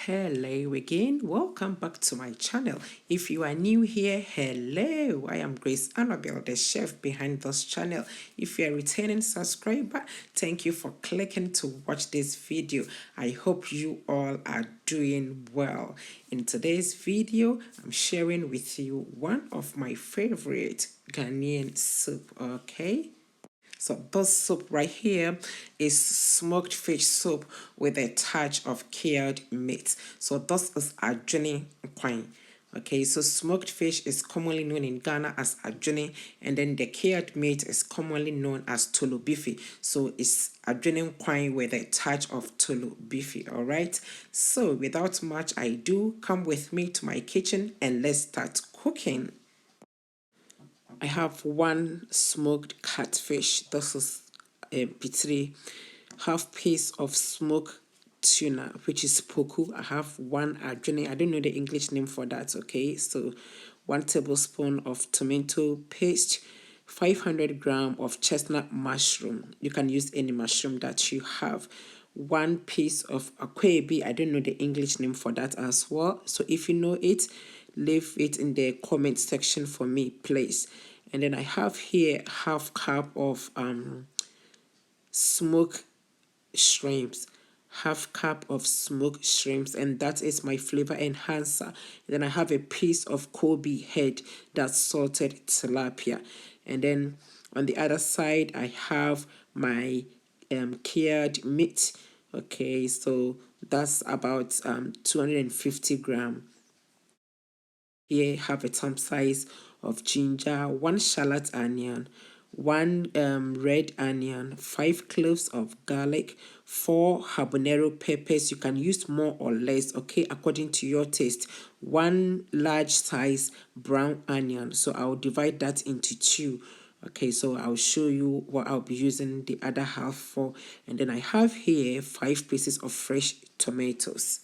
Hello again, welcome back to my channel. If you are new here, hello, I am Grace Annabelle, the chef behind this channel. If you are a returning subscriber, thank you for clicking to watch this video. I hope you all are doing well. In today's video, I'm sharing with you one of my favorite Ghanaian soup, okay? So this soup right here is smoked fish soup with a touch of cured meat. So this is Adwene kwai. Okay, so smoked fish is commonly known in Ghana as Adwene, and then the cured meat is commonly known as Toolo beef. So it's Adwene kwai with a touch of Toolo beef. All right. So without much ado, come with me to my kitchen and let's start cooking. I have one smoked catfish. This is a pitri. Half piece of smoked tuna, which is poku. I have one adwene. I don't know the English name for that. Okay, so 1 tablespoon of tomato paste. 500 gram of chestnut mushroom. You can use any mushroom that you have. 1 piece of AKWABI. I don't know the English name for that as well. So if you know it, leave it in the comment section for me, please. And then I have here half cup of smoked shrimps, half cup of smoked shrimps, and that is my flavor enhancer. And then I have a piece of KOOBI head, that's salted tilapia. And then on the other side I have my cured meat. Okay, so that's about 250 gram. Here have a thumb size of ginger, 1 shallot onion, 1 red onion, 5 cloves of garlic, 4 habanero peppers. You can use more or less, okay, according to your taste. 1 large size brown onion. So I'll divide that into 2. Okay, so I'll show you what I'll be using the other half for. And then I have here 5 pieces of fresh tomatoes.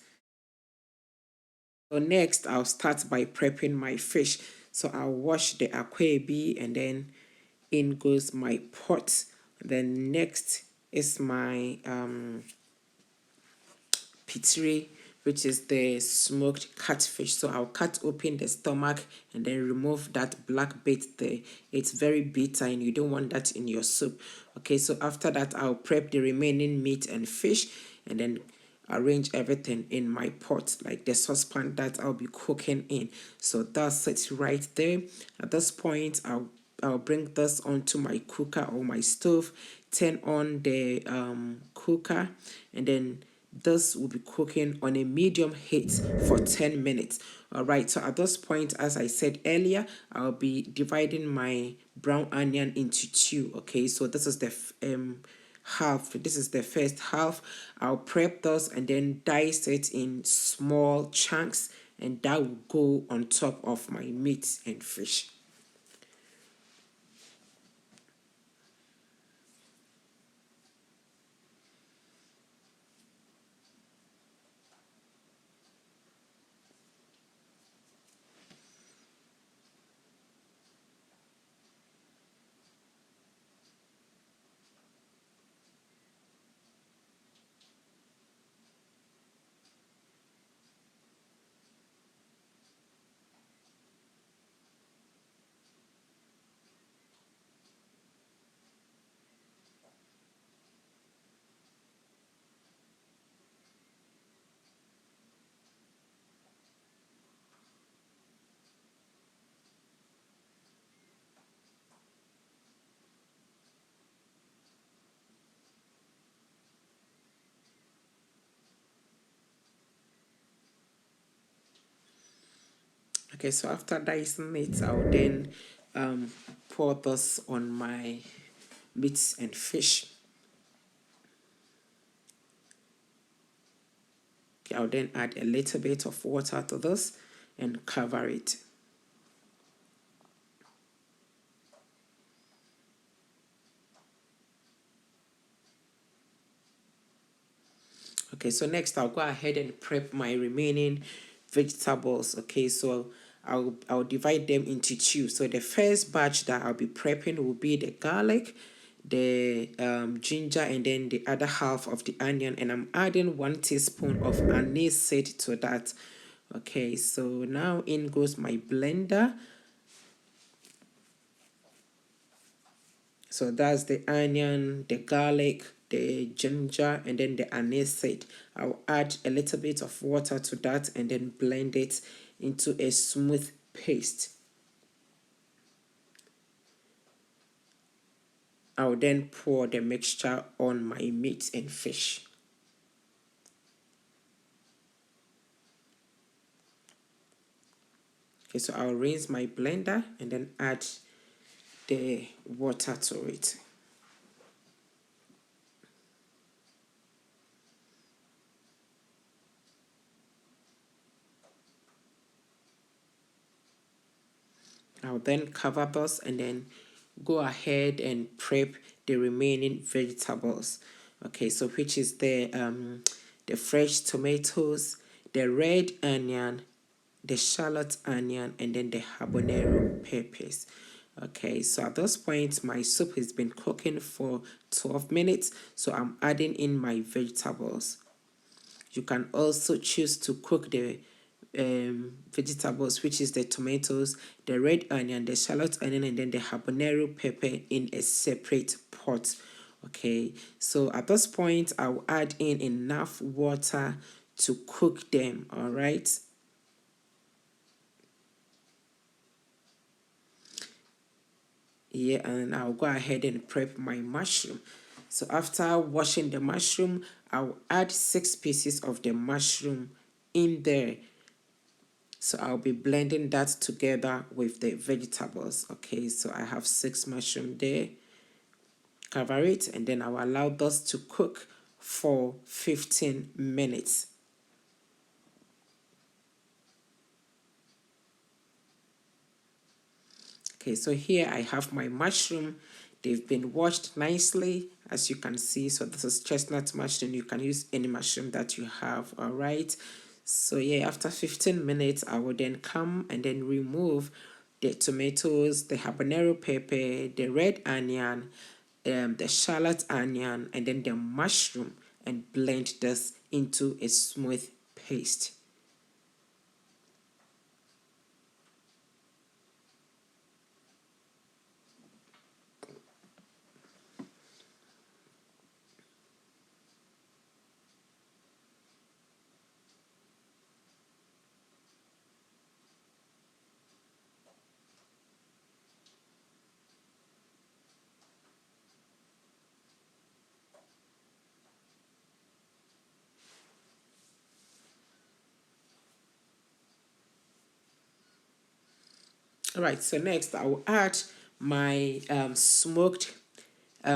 So next, I'll start by prepping my fish. So I'll wash the AKWABI and then in goes my pot. Then next is my pitri, which is the smoked catfish. So I'll cut open the stomach and then remove that black bit there. It's very bitter and you don't want that in your soup. Okay, so after that, I'll prep the remaining meat and fish and then arrange everything in my pot, like the saucepan that I'll be cooking in. So that's it right there. At this point, I'll bring this onto my cooker or my stove, turn on the cooker, and then this will be cooking on a medium heat for 10 minutes. All right, so at this point, as I said earlier, I'll be dividing my brown onion into 2. Okay, so this is the half. This is the first half. I'll prep those and then dice it in small chunks, and that will go on top of my meat and fish. Okay, so after dicing it, I'll then pour this on my meat and fish. Okay, I'll then add a little bit of water to this and cover it. Okay, so next I'll go ahead and prep my remaining vegetables. Okay, so I'll divide them into 2. So the first batch that I'll be prepping will be the garlic, the ginger and then the other half of the onion, and I'm adding 1 teaspoon of ANISSEED to that. Okay, so now in goes my blender. So that's the onion, the garlic, the ginger, and then the ANISSEED. I'll add a little bit of water to that and then blend it into a smooth paste. I'll then pour the mixture on my meat and fish. Okay, so I'll rinse my blender and then add the water to it. I'll then cover those and then go ahead and prep the remaining vegetables. Okay, so which is the fresh tomatoes, the red onion, the shallot onion, and then the habanero peppers. Okay, so at this point my soup has been cooking for 12 minutes, so I'm adding in my vegetables. You can also choose to cook the vegetables, which is the tomatoes, the red onion, the shallot onion, and then the habanero pepper in a separate pot. Okay, so at this point I'll add in enough water to cook them. All right. Yeah, and I'll go ahead and prep my mushroom. So after washing the mushroom, I'll add 6 pieces of the mushroom in there. So I'll be blending that together with the vegetables. Okay, so I have 6 mushroom there. Cover it and then I'll allow those to cook for 15 minutes. Okay, so here I have my mushroom. They've been washed nicely, as you can see. So this is chestnut mushroom. You can use any mushroom that you have, all right? So yeah, after 15 minutes, I will then come and then remove the tomatoes, the habanero pepper, the red onion, the shallot onion, and then the mushroom, and blend this into a smooth paste. All right, so next I will add my smoked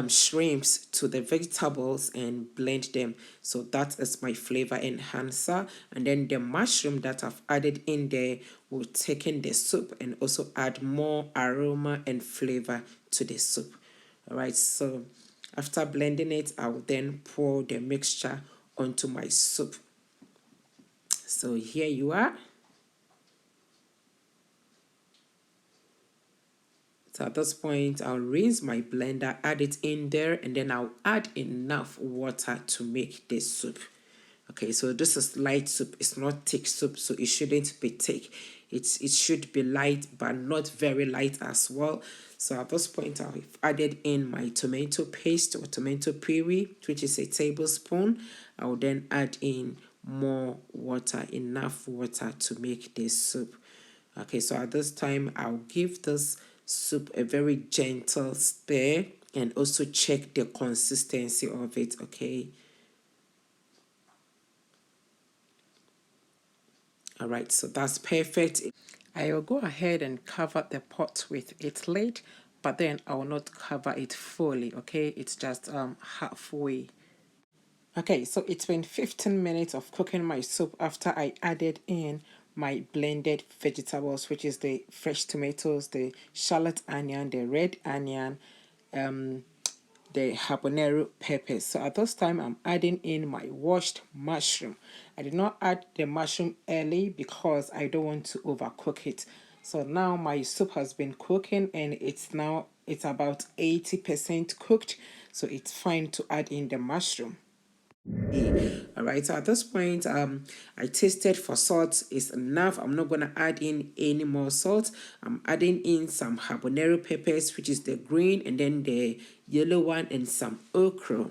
shrimps to the vegetables and blend them. So that is my flavor enhancer. And then the mushroom that I've added in there will take in the soup and also add more aroma and flavor to the soup. All right, so after blending it, I will then pour the mixture onto my soup. So here you are. So at this point, I'll rinse my blender, add it in there, and then I'll add enough water to make this soup. Okay, so this is light soup. It's not thick soup, so it shouldn't be thick. It should be light, but not very light as well. So at this point, I've added in my tomato paste or tomato puree, which is a tablespoon. I will then add in more water, enough water to make this soup. Okay, so at this time, I'll give this soup a very gentle stir and also check the consistency of it. Okay. All right, so that's perfect. I will go ahead and cover the pot with its lid, but then I will not cover it fully. Okay, it's just halfway. Okay, so it's been 15 minutes of cooking my soup after I added in my blended vegetables, which is the fresh tomatoes, the shallot onion, the red onion, the habanero peppers. So at this time, I'm adding in my washed mushroom. I did not add the mushroom early because I don't want to overcook it. So now my soup has been cooking and it's now it's about 80% cooked, so it's fine to add in the mushroom. All right, so at this point I tasted for salt is enough. I'm not gonna add in any more salt. I'm adding in some habanero peppers, which is the green, and then the yellow one, and some okra.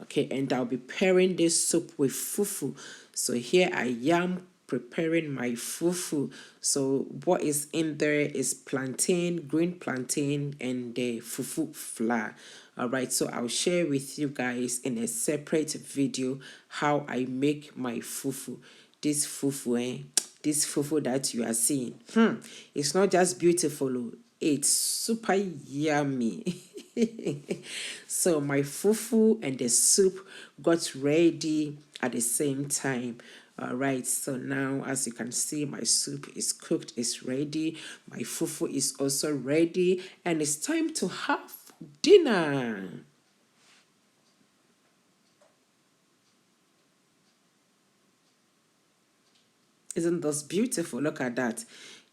Okay, and I'll be pairing this soup with fufu. So here I am preparing my fufu. So what is in there is plantain, green plantain, and the fufu flour. All right, so I'll share with you guys in a separate video how I make my fufu. This fufu, this fufu that you are seeing, it's not just beautiful, oh, it's super yummy. So my fufu and the soup got ready at the same time. All right, so now as you can see, my soup is cooked, it's ready. My fufu is also ready, and it's time to have dinner. Isn't this beautiful? Look at that.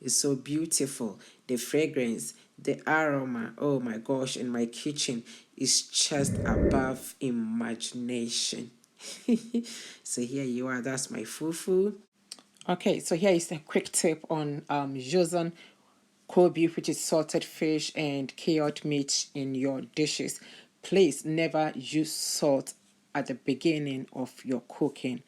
It's so beautiful. The fragrance, the aroma, oh my gosh, in my kitchen is just above imagination. So here you are, that's my fufu. Okay, so here is a quick tip on using KOOBI, which is salted fish, and cured meat in your dishes. Please never use salt at the beginning of your cooking.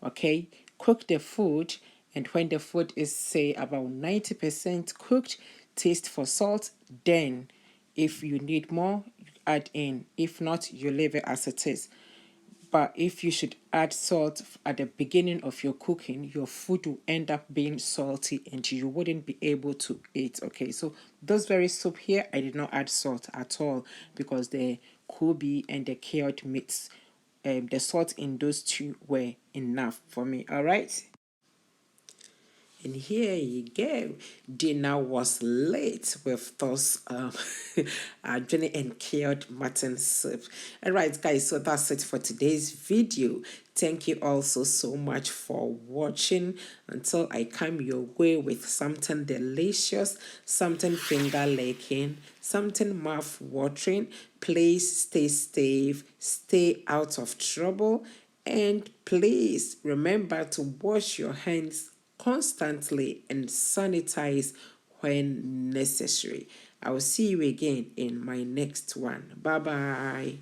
Okay, cook the food, and when the food is, say, about 90% cooked, taste for salt. Then if you need more, add in. If not, you leave it as it is. But if you should add salt at the beginning of your cooking, your food will end up being salty and you wouldn't be able to eat. Okay, so this very soup here, I did not add salt at all because the KOOBI and the cured meats, the salt in those two were enough for me. All right. And here you go. Dinner was late with those Adwene and cured mutton soup. Alright guys, so that's it for today's video. Thank you all so much for watching. Until I come your way with something delicious, something finger licking, something mouth watering. Please stay safe, stay out of trouble, and please remember to wash your hands constantly and sanitize when necessary. I will see you again in my next one. Bye bye.